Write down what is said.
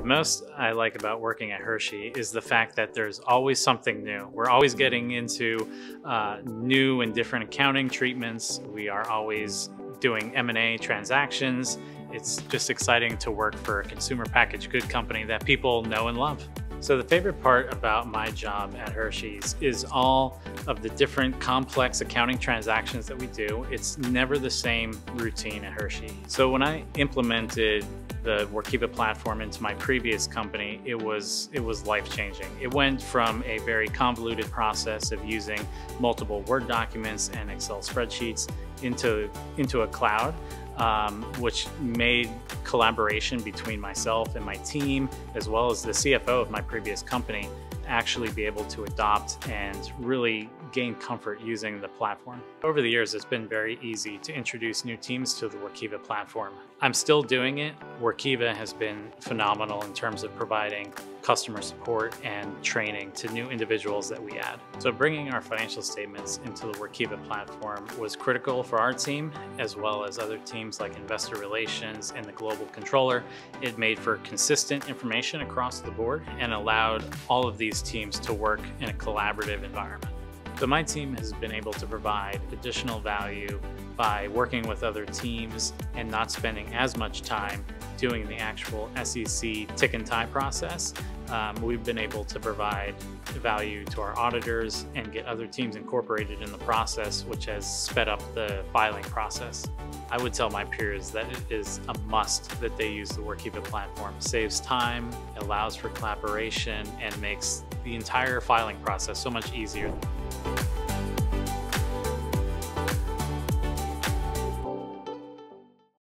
Most I like about working at Hershey is the fact that there's always something new. We're always getting into new and different accounting treatments. We are always doing M&A transactions. It's just exciting to work for a consumer packaged good company that people know and love. So the favorite part about my job at Hershey's is all of the different complex accounting transactions that we do. It's never the same routine at Hershey. So when I implemented the Workiva platform into my previous company, it was life-changing. It went from a very convoluted process of using multiple Word documents and Excel spreadsheets into a cloud, which made collaboration between myself and my team, as well as the CFO of my previous company, actually be able to adopt and really gain comfort using the platform. Over the years, it's been very easy to introduce new teams to the Workiva platform. I'm still doing it. Workiva has been phenomenal in terms of providing customer support and training to new individuals that we add. So bringing our financial statements into the Workiva platform was critical for our team, as well as other teams like investor relations and the global controller. It made for consistent information across the board and allowed all of these teams to work in a collaborative environment. So my team has been able to provide additional value by working with other teams and not spending as much time doing the actual SEC tick and tie process. We've been able to provide value to our auditors and get other teams incorporated in the process, which has sped up the filing process. I would tell my peers that it is a must that they use the Workiva platform. It saves time, allows for collaboration, and makes the entire filing process so much easier.